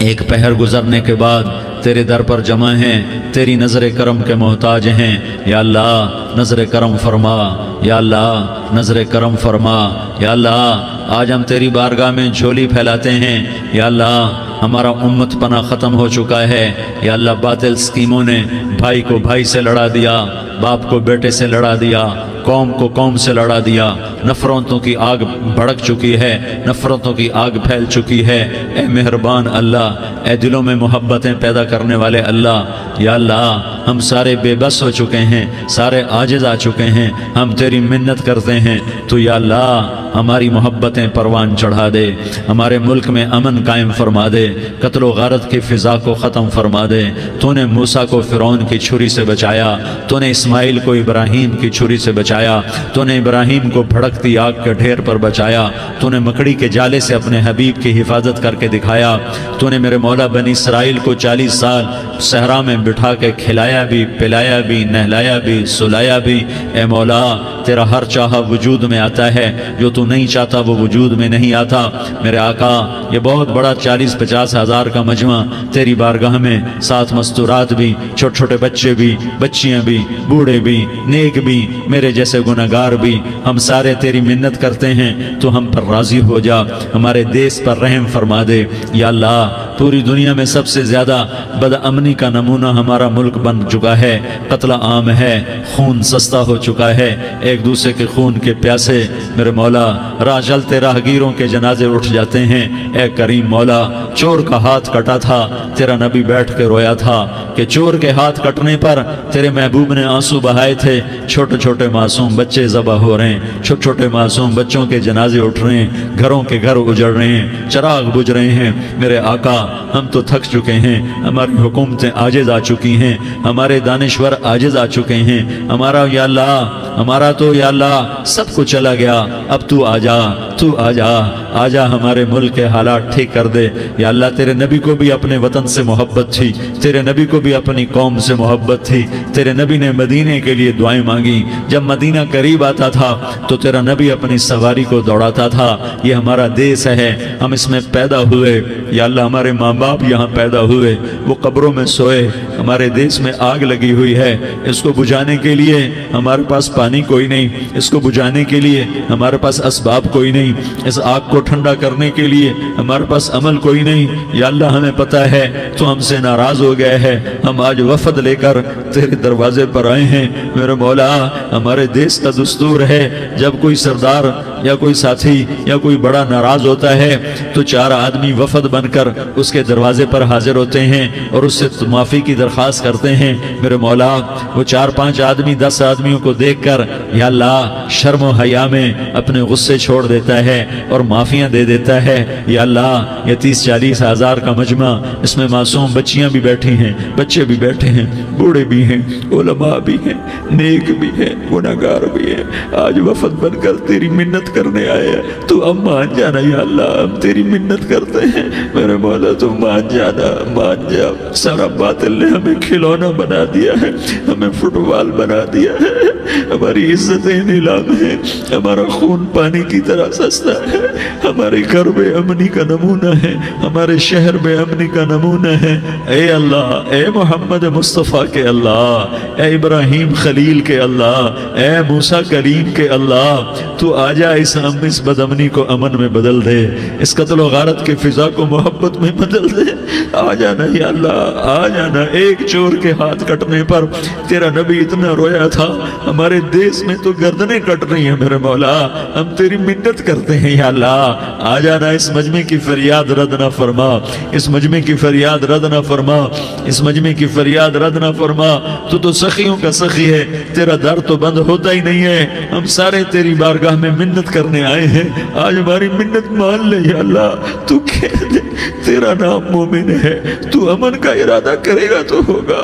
ایک پہر گزرنے کے بعد تیرے در پر جمع ہیں، تیری نظر کرم کے محتاج ہیں. یا اللہ نظر کرم فرما، یا اللہ نظر کرم فرما. یا اللہ آج ہم تیری بارگاہ میں جھولی پھیلاتے ہیں. یا اللہ ہمارا امت پناہ ختم ہو چکا ہے. یا اللہ باطل سکیموں نے بھائی کو بھائی سے لڑا دیا، باپ کو بیٹے سے لڑا دیا، قوم کو قوم سے لڑا دیا. نفرتوں کی آگ بھڑک چکی ہے، نفرتوں کی آگ پھیل چکی ہے. اے مہربان اللہ، اے دلوں میں محبتیں پیدا کرنے والے اللہ. یا اللہ ہم سارے بے بس ہو چکے ہیں، سارے عاجز آ چکے ہیں، ہم تیری منت کرتے ہیں. تو یا اللہ ہماری محبتیں پروان چڑھا دے، ہمارے ملک میں امن قائم فرما دے، قتل و غارت کی فضا کو ختم فرما دے. تو نے موسیٰ کو فرعون کی چھری سے بچایا، تو نے اسماعیل کو ابراہیم کی چھری سے بچایا، تو نے ابراہیم کو بھڑکتی آگ کے ڈھیر پر بچایا، تو نے مکڑی کے جالے سے اپنے حبیب کی حفاظت کر کے دکھایا. تو نے میرے مولا بنی اسرائیل کو 40 سال صحرا میں بٹھا کے کھلایا بھی، پلایا بھی، نہلایا بھی، سلایا بھی. اے مولا تیرا ہر چاہا وجود میں آتا ہے، جو تو نہیں چاہتا وہ وجود میں نہیں آتا. میرے آقا یہ بہت بڑا 40-50 ہزار کا مجمع تیری بارگاہ میں، ساتھ مستورات بھی، چھوٹے چھوٹے بچے بھی، بچیاں بھی، بوڑھے بھی، نیک بھی، میرے جیسے گناہگار بھی، ہم سارے تیری منت کرتے ہیں تو ہم پر راضی ہو جا، ہمارے دیس پر رحم فرما دے. یا اللہ پوری دنیا میں سب سے زیادہ بد امنی کا نمونہ ہمارا ملک بن چکا ہے، قتل عام ہے، خون سستا ہو چکا ہے، ایک دوسرے کے خون کے پیاسے. میرے مولا راہ چلتے راہگیروں کے جنازے اٹھ جاتے ہیں. اے کریم مولا چور کا ہاتھ کٹا تھا، تیرا نبی بیٹھ کے رویا تھا کہ چور کے ہاتھ کٹنے پر تیرے محبوب نے آنسو بہائے تھے. چھوٹے چھوٹے معصوم بچے ذبح ہو رہے ہیں، چھوٹے چھوٹے معصوم بچوں کے جنازے اٹھ رہے ہیں، گھروں کے گھر اجڑ رہے ہیں، چراغ بجھ رہے ہیں. میرے آقا ہم تو تھک چکے ہیں، ہماری حکومتیں عاجز آ چکی ہیں، ہمارے دانشور عاجز آ چکے ہیں. ہمارا یا اللہ ہمارا تو یا اللہ سب کچھ چلا گیا. اب تو آ جا، تو آ جا، آ جا ہمارے ملک کے حالات ٹھیک کر دے. یا اللہ تیرے نبی کو بھی اپنے وطن سے محبت تھی، تیرے نبی کو بھی اپنی قوم سے محبت تھی. تیرے نبی نے مدینے کے لیے دعائیں مانگی. جب مدینہ قریب آتا تھا تو تیرا نبی اپنی سواری کو دوڑاتا تھا. یہ ہمارا دیس ہے، ہم اس میں پیدا ہوئے. یا اللہ ہمارے ماں باپ یہاں پیدا ہوئے، وہ قبروں میں سوئے. ہمارے دیس میں آگ لگی ہوئی ہے، اس کو بجھانے کے لیے ہمارے پاس پانی کوئی نہیں، اس کو بجھانے کے لیے ہمارے پاس اسباب کوئی نہیں، اس آگ کو ٹھنڈا کرنے کے لیے ہمارے پاس عمل کوئی نہیں. یا اللہ ہمیں پتہ ہے تو ہم سے ناراض ہو گئے ہے، ہم آج وفد لے کر تیرے دروازے پر آئے ہیں. میرے مولا ہمارے دیس کا دستور ہے جب کوئی سردار یا کوئی ساتھی یا کوئی بڑا ناراض ہوتا ہے تو 4 آدمی وفد بن کر اس کے دروازے پر حاضر ہوتے ہیں اور اس سے معافی کی درخواست کرتے ہیں. میرے مولا وہ 4-5 آدمی 10 آدمیوں کو دیکھ کر یا اللہ شرم و حیا میں اپنے غصے چھوڑ دیتا ہے اور معافیاں دے دیتا ہے. یا اللہ یہ 30-40 ہزار کا مجمع، اس میں معصوم بچیاں بھی بیٹھی ہیں، بچے بھی بیٹھے ہیں، بوڑھے بھی ہیں، علماء بھی ہیں، نیک بھی ہیں، گناہگار بھی ہیں. آج وفد بن کر تیری منت کرنے آئے ہیں، تو اب مان جانا. یا اللہ ہم تیری منت کرتے ہیں، میرے مولا تو مان جانا، مان جا. سارا باطل نے ہمیں کھلونا بنا دیا ہے، ہمیں فٹ بال بنا دیا ہے، ہماری عزتیں نیلام ہیں، ہمارا خون پانی کی طرح سستا ہے، ہمارے گھر بے امنی کا نمونہ ہے، ہمارے شہر بے امنی کا نمونہ ہے. اے اللہ، اے محمد مصطفیٰ کے اللہ، اے ابراہیم خلیل کے اللہ، اے موسیٰ کلیم کے اللہ، تو آجا اس بد امنی کو امن میں بدل دے، اس قتل و غارت کے فضا کو محبت میں بدل دے. آ جانا یا اللہ، آ جانا. ایک چور کے ہاتھ کٹنے پر تیرا نبی اتنا رویا تھا، ہمارے دیس میں تو گردنیں کٹ رہی ہیں. میرے مولا ہم تیری منت کرتے ہیں. یا اللہ آ جانا، اس مجمع کی فریاد رد نہ فرما، اس مجمع کی فریاد رد نہ فرما، اس مجمع کی فریاد رد نہ فرما. تو سخیوں کا سخی ہے، تیرا در تو بند ہوتا ہی نہیں ہے. ہم سارے تیری بارگاہ میں منت کرنے آئے ہیں، آج ہماری منت مان لے یا اللہ۔ تو کہہ دے تیرا نام مومن ہے، تو امن کا ارادہ کرے گا تو ہوگا،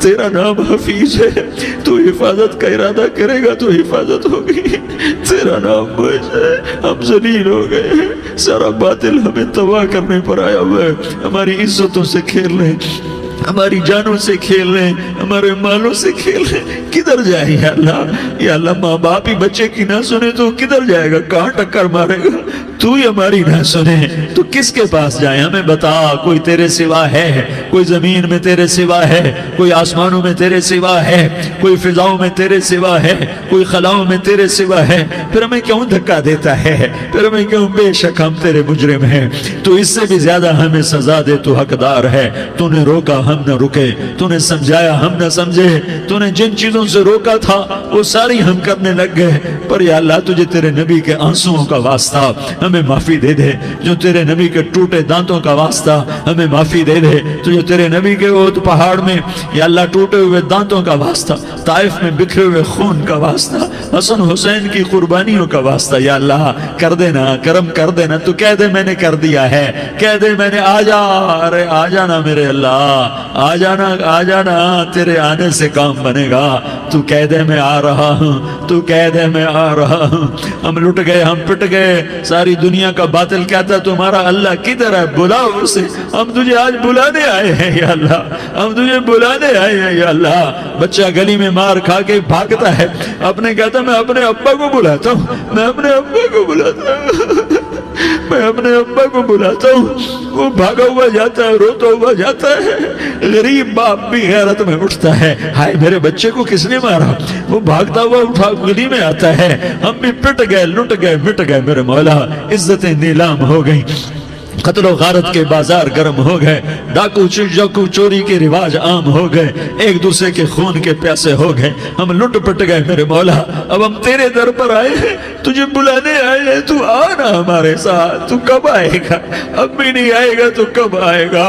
تیرا نام حفیظ ہے، تو حفاظت کا ارادہ کرے گا تو حفاظت ہوگی، تیرا نام معز ہے۔ ہم ذلیل ہو گئے ہیں، سارا باطل ہمیں تباہ کرنے پر آیا ہوا ہے، ہماری عزتوں سے کھیل رہے ہیں، ہماری جانوں سے کھیل رہے ہیں، ہمارے مالوں سے کھیل رہے ہیں۔ کدھر جائے یا اللہ؟ یا اللہ ماں باپ ہی بچے کی نہ سنے تو کدھر جائے گا؟ کہاں ٹکر مارے گا؟ تو ہی ہماری نہ سنے تو کس کے پاس جائیں؟ ہمیں بتا، کوئی تیرے سوا ہے؟ کوئی زمین میں تیرے سوا ہے؟ کوئی آسمانوں میں تیرے سوا ہے؟ کوئی فضاؤں میں تیرے سوا ہے؟ کوئی خلاؤں میں تیرے سوا ہے؟ پھر ہمیں کیوں دھکا دیتا ہے؟ پھر ہمیں کیوں؟ بے شک ہم تیرے مجرم ہیں، تو اس سے بھی زیادہ ہمیں سزا دے، تو حقدار ہے۔ تو نے روکا ہم نہ رکے، تو نے سمجھایا ہم نہ سمجھے، تو نے جن چیزوں سے روکا تھا وہ ساری ہم کرنے لگ گئے، پر یا اللہ تجھے تیرے نبی کے آنسوؤں کا واسطہ ہمیں معافی دے دے، جو تیرے نبی کے ٹوٹے دانتوں کا واسطہ ہمیں معافی دے دے، تجھے تیرے نبی کے احد پہاڑ میں یا اللہ ٹوٹے ہوئے دانتوں کا واسطہ، طائف میں بکھرے ہوئے خون کا واسطہ، حسن حسین کی قربانیوں کا واسطہ یا اللہ کر دینا، کرم کر دینا۔ تو کہہ دے میں نے کر دیا ہے، کہہ دے میں نے، آ جا، ارے آ جانا میرے اللہ، آ جانا، آ جانا، تیرے آنے سے کام بنے گا۔ تو کہہ دے میں آ رہا ہوں، تو کہہ دے میں آ رہا ہوں۔ ہم لٹ گئے، ہم پٹ گئے، ساری دنیا کا باطل کہتا ہے تمہارا اللہ کدھر ہے؟ بلاؤ اسے، ہم تجھے آج بلانے آئے ہیں یا اللہ، ہم تجھے بلانے آئے ہیں یا اللہ۔ بچہ گلی میں مار کھا کے بھاگتا ہے، اپنے کہتا میں اپنے ابا کو بلاتا ہوں، میں اپنے ابا کو بلاتا ہوں، میں اپنے ابا کو بلاتا ہوں، وہ بھاگا ہوا جاتا ہے، روتا ہوا جاتا ہے۔ غریب باپ بھی غیرت میں اٹھتا ہے، ہائے میرے بچے کو کس نے مارا؟ وہ بھاگتا ہوا اٹھا گلی میں آتا ہے۔ ہم بھی پٹ گئے، لٹ گئے، مٹ گئے میرے مولا، عزتیں نیلام ہو گئی، قتل و غارت کے بازار گرم ہو گئے، ڈاکو چوری کے رواج عام ہو گئے، ایک دوسرے کے خون کے پیاسے ہو گئے، ہم لٹ پٹ گئے میرے مولا۔ اب ہم تیرے در پر آئے ہیں، تجھے بلانے آئے ہیں، تو آنا ہمارے ساتھ۔ تو کب آئے گا؟ اب بھی نہیں آئے گا تو کب آئے گا؟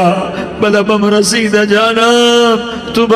بلبم رسید جانم، تو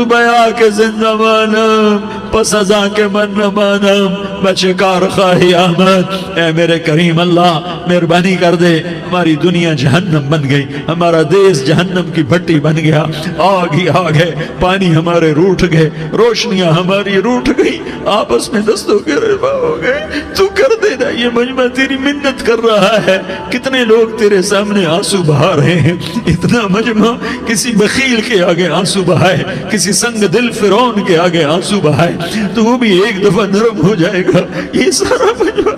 بیا کے زندہ مانم، پس ازاں کے من نہ مانم، بچکار خواہی آمد۔ اے میرے کریم اللہ مہربانی کر دے، ہماری دنیا جہنم بن گئی، ہمارا دیس جہنم کی بھٹی بن گیا، آگ ہی آگ ہے، پانی ہمارے روٹھ گئے، روشنیاں ہماری روٹھ گئی، آپس میں دستوں کے رفا ہو گئے۔ تو کر دینا، یہ مجمع تیری منت کر رہا ہے۔ کتنے لوگ تیرے سامنے آنسو بہا رہے ہیں، اتنا مجمع کسی بخیل کے آگے آنسو بہائے، کسی سنگ دل فرعون کے آگے آنسو بہائے تو وہ بھی ایک دفعہ نرم ہو جائے گا۔ یہ سارا مجمع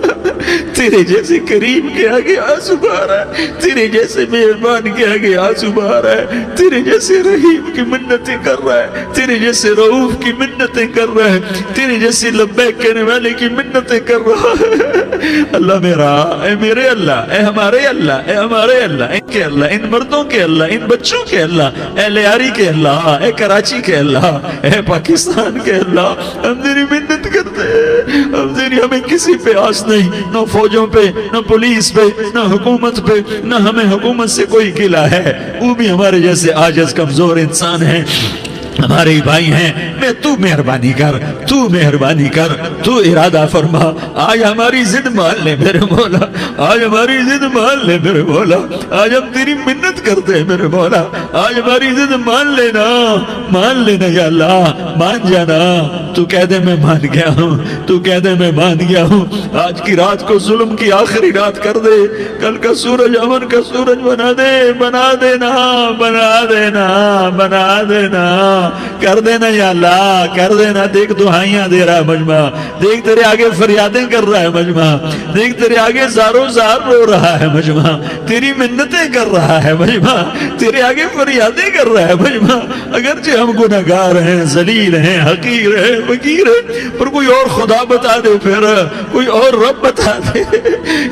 تیرے جیسے کریم کے آگے آنسو بہا رہا ہے، تیرے جیسے مہربان کے آگے آنسو بہا رہا ہے، تیرے جیسے رحیم کی منتیں کر رہا ہے، تیرے جیسے رؤوف کی منتیں کر رہا ہے، تیرے جیسے لبیک کہنے والے کی منتیں کر رہا ہے۔ اللہ میرا، اے میرے اللہ، اے ہمارے اللہ، اے ہمارے اللہ، ان کے اللہ، ان مردوں کے اللہ، ان بچوں کے اللہ، اے لیاری کے اللہ، اے کراچی کے اللہ، اے پاکستان کے اللہ، ہم تیری منت کرتے ہیں، ہمیں کسی پہ آس نہیں، نہ فوجوں پہ، نہ پولیس پہ، نہ حکومت پہ، نہ ہمیں حکومت سے کوئی گلہ ہے، وہ بھی ہمارے جیسے عاجز کمزور انسان ہیں، ہمارے بھائی ہیں۔ میں تو مہربانی کر، تو مہربانی کر، تو ارادہ فرما، آج ہماری ضد مان لے میرے مولا، آج ہماری ضد مان لے میرے مولا، آج ہم تیری منت کرتے ہیں میرے مولا، آج ہماری ضد مان لینا یا اللہ، مان جانا۔ تو کہہ دے میں مان گیا ہوں، تو کہہ دے میں مان گیا ہوں، آج کی رات کو ظلم کی آخری رات کر دے، کل کا سورج امن کا سورج بنا دے، بنا دینا، بنا دینا، بنا دینا، کر دینا یا اللہ، کر دینا۔ دیکھ دعائیاں دے رہا ہے مجمع، دیکھ تیرے آگے فریادیں کر رہا ہے مجمع، دیکھ تیرے آگے زارو زار رو رہا ہے مجمع، تیری منتیں کر رہا ہے مجمع، تیرے آگے فریادیں کر رہا ہے مجمع۔ اگرچہ ہم گناہگار ہیں، ذلیل ہیں، حقیر ہیں، فقیر ہیں، پر کوئی اور خدا بتا دے، پھر کوئی اور رب بتا دے۔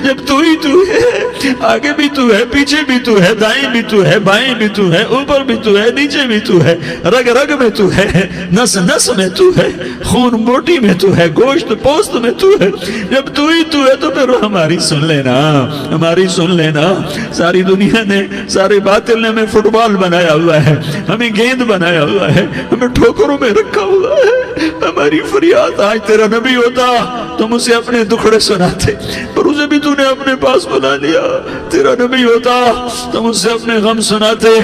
جب تو ہی تو ہے، آگے بھی تو ہے، پیچھے بھی تو ہے، دائیں بھی تو ہے، بائیں بھی تو ہے، اوپر بھی تو ہے، نیچے بھی تو ہے، رگ رگ میں تو ہے، نس نس میں تو ہے، خون بوٹی میں تو ہے، گوشت پوست میں تو ہے۔ جب تو ہی تو ہے تو پھر ہماری سن لینا، ہماری سن لینا۔ ساری دنیا نے، سارے باطل نے ہمیں فٹ بال بنایا ہوا ہے، ہمیں گیند بنایا ہوا ہے، ہمیں ٹھوکروں میں رکھا ہوا ہے۔ ہماری فریاد آج تیرا نبی ہوتا تم اسے اپنے دکھڑے سناتے، پر اسے بھی تو نے اپنے پاس بنا لیا۔ تیرا نبی ہوتا تم اسے اپنے غم سناتے،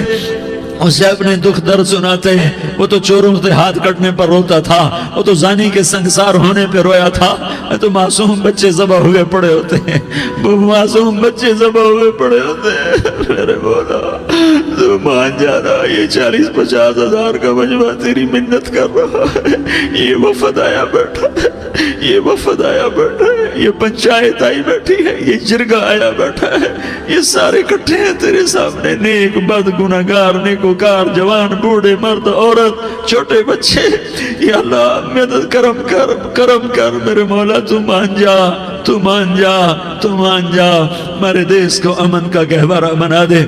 اسے اپنے دکھ درد سناتے۔ وہ تو چوروں سے ہاتھ کٹنے پر روتا تھا، وہ تو زانی کے سنگسار ہونے پہ رویا تھا، تو معصوم بچے ذبح ہوئے پڑے ہوتے ہیں، وہ معصوم بچے ذبح ہوئے پڑے ہوتے ہیں۔ میرے مولا تو مان جانا، یہ 40-50 ہزار کا مجمع تیری منت کر رہا ہے، یہ وفد آیا بیٹھا ہے، یہ وفد آیا بیٹھا ہے، یہ پنچایت آئی بیٹھی ہے، یہ جرگہ آیا بیٹھا ہے، یہ سارے کٹھے ہیں تیرے سامنے، نیک بد گناہگار نیکوکار، جوان بوڑھے مرد عورت چھوٹے بچے۔ یا اللہ مدد کرم کر، کرم کر میرے مولا، تو مان جا، تو مان جا، تو مان جا۔ ہمارے دیس کو امن کا گہوارہ بنا دے،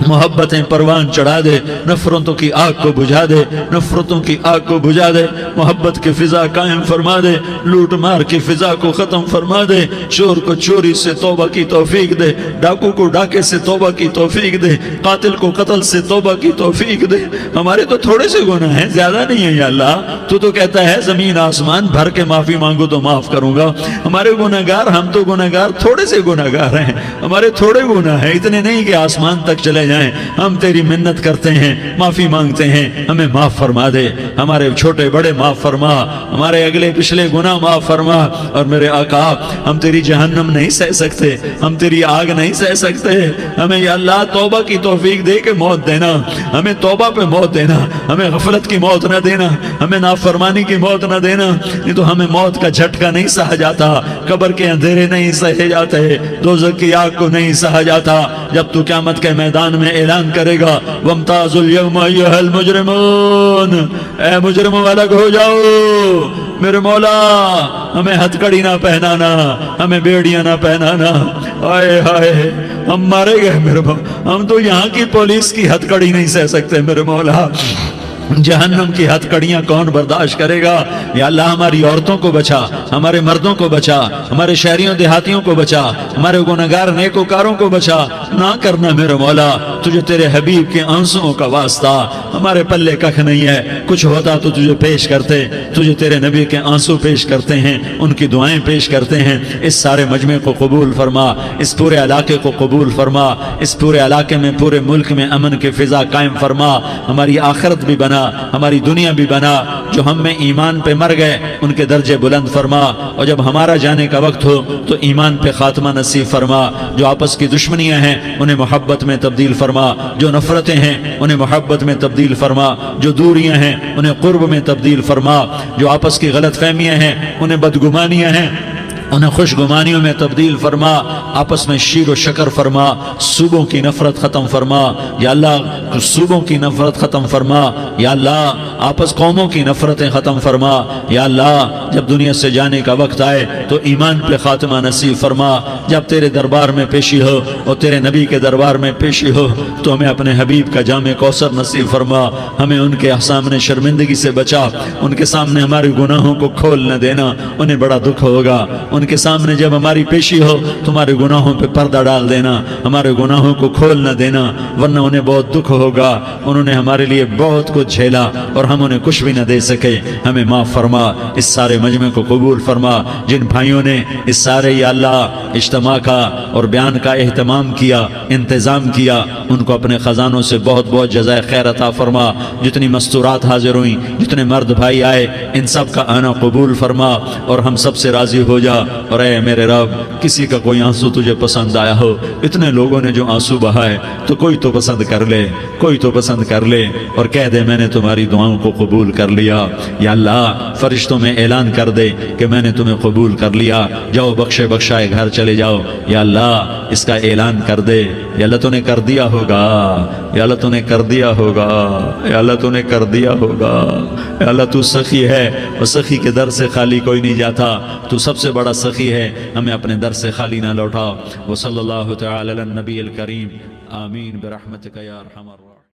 محبتیں پروان چڑھا دے، نفرتوں کی آگ کو بجھا دے، نفرتوں کی آگ کو بجھا دے، محبت کی فضا قائم فرما دے، لوٹ مار کی فضا کو ختم فرما دے، چور کو چوری سے توبہ کی توفیق دے، ڈاکو کو ڈاکے سے توبہ کی توفیق دے، قاتل کو قتل سے توبہ کی توفیق دے۔ ہمارے تو تھوڑے سے گناہ ہیں، زیادہ نہیں ہیں یا اللہ، تو کہتا ہے زمین آسمان بھر کے معافی مانگو تو معاف کروں گا۔ ہمارے گناہگار، ہم تو گناہگار تھوڑے سے گناہگار ہیں، ہمارے تھوڑے گناہ ہیں، اتنے نہیں کہ آسمان تک چلے جائیں۔ ہم تیری منت کرتے ہیں، معافی مانگتے ہیں، ہمیں معاف فرما دے، ہمارے چھوٹے بڑے معاف فرما، ہمارے اگلے پچھلے گناہ معاف فرما۔ اور میرے آقا ہم تیری جہنم نہیں سہ سکتے، ہم تیری آگ نہیں سہ سکتے، ہمیں یا اللہ توبہ کی توفیق دے کے موت دینا، ہمیں توبہ پہ موت دینا، ہمیں غفلت کی موت نہ دینا، ہمیں نافرمانی کی موت نہ دینا، نہیں تو ہمیں موت کا جھٹکا نہیں سہا جاتا، قبر کے اندھیرے نہیں سہے جاتے، دوزخ کی آگ کو نہیں سہا جاتا۔ جب تو قیامت کے میدان میں اعلان کرے گا وَامْتَازُوا الْيَوْمَ أَيُّهَا الْمُجْرِمُونَ، اے مجرموں الگ ہو جاؤ۔ میرے مولا ہمیں ہتھ کڑی نہ پہنانا، ہمیں بیڑیاں نہ پہنانا، آئے ہائے ہم مارے گئے میرے مولا، ہم تو یہاں کی پولیس کی ہتھ کڑی نہیں سہ سکتے میرے مولا، جہنم کی ہتھ کڑیاں کون برداشت کرے گا؟ یا اللہ ہماری عورتوں کو بچا، ہمارے مردوں کو بچا، ہمارے شہریوں دیہاتیوں کو بچا، ہمارے گنہگار نیکوکاروں کو بچا۔ نہ کرنا میرے مولا، تجھے تیرے حبیب کے آنسوؤں کا واسطہ، ہمارے پلے ککھ نہیں ہے، کچھ ہوتا تو تجھے پیش کرتے، تجھے تیرے نبی کے آنسو پیش کرتے ہیں، ان کی دعائیں پیش کرتے ہیں۔ اس سارے مجمع کو قبول فرما، اس پورے علاقے کو قبول فرما، اس پورے علاقے میں، پورے ملک میں امن کی فضا قائم فرما، ہماری آخرت بھی بنا، ہماری دنیا بھی بنا۔ جو ہم میں ایمان پہ مر گئے ان کے درجے بلند فرما، اور جب ہمارا جانے کا وقت ہو تو ایمان پہ خاتمہ نصیب فرما۔ جو آپس کی دشمنیاں ہیں انہیں محبت میں تبدیل فرما، جو نفرتیں ہیں انہیں محبت میں تبدیل فرما، جو دوریاں ہیں انہیں قرب میں تبدیل فرما، جو آپس کی غلط فہمیاں ہیں انہیں بدگمانیاں ہیں انہیں خوش گمانیوں میں تبدیل فرما، آپس میں شیر و شکر فرما، صوبوں کی نفرت ختم فرما یا اللہ، صوبوں کی نفرت ختم فرما یا اللہ، آپس قوموں کی نفرتیں ختم فرما یا اللہ۔ جب دنیا سے جانے کا وقت آئے تو ایمان پہ خاتمہ نصیب فرما۔ جب تیرے دربار میں پیشی ہو اور تیرے نبی کے دربار میں پیشی ہو تو ہمیں اپنے حبیب کا جام کوثر نصیب فرما، ہمیں ان کے سامنے شرمندگی سے بچا، ان کے سامنے ہمارے گناہوں کو کھول نہ دینا، انہیں بڑا دکھ ہوگا۔ ان کے سامنے جب ہماری پیشی ہو تمہارے گناہوں پہ پردہ ڈال دینا، ہمارے گناہوں کو کھول نہ دینا، ورنہ انہیں بہت دکھ ہوگا۔ انہوں نے ہمارے لیے بہت کچھ جھیلا اور ہم انہیں کچھ بھی نہ دے سکے، ہمیں معاف فرما۔ اس سارے مجمع کو قبول فرما۔ جن بھائیوں نے اس سارے یا اللہ اجتماع کا اور بیان کا اہتمام کیا، انتظام کیا، ان کو اپنے خزانوں سے بہت بہت جزائے خیر عطا فرما۔ جتنی مستورات حاضر ہوئیں، جتنے مرد بھائی آئے، ان سب کا آنا قبول فرما اور ہم سب سے راضی ہو جا۔ اور اے میرے رب، کسی کا کوئی آنسو تجھے پسند آیا ہو، اتنے لوگوں نے جو آنسو بہائے، تو کوئی تو پسند کر لے، کوئی تو پسند کر لے اور کہہ دے میں نے تمہاری دعاؤں کو قبول کر لیا۔ یا اللہ فرشتوں میں اعلان کر دے کہ میں نے تمہیں قبول کر لیا، جاؤ بخشے بخشائے گھر چلے جاؤ۔ یا اللہ اس کا اعلان کر دے، یا اللہ تو نے کر دیا ہوگا، یا اللہ تو نے کر دیا ہوگا، یا اللہ تو نے کر دیا ہوگا۔ یا اللہ تو سخی ہے اور سخی کے در سے خالی کوئی نہیں جاتا، تو سب سے بڑا سخی ہے، ہمیں اپنے در سے خالی نہ لوٹا۔ وصلی اللہ تعالی علی النبی الکریم، آمین برحمتک یا ارحم الراحمین۔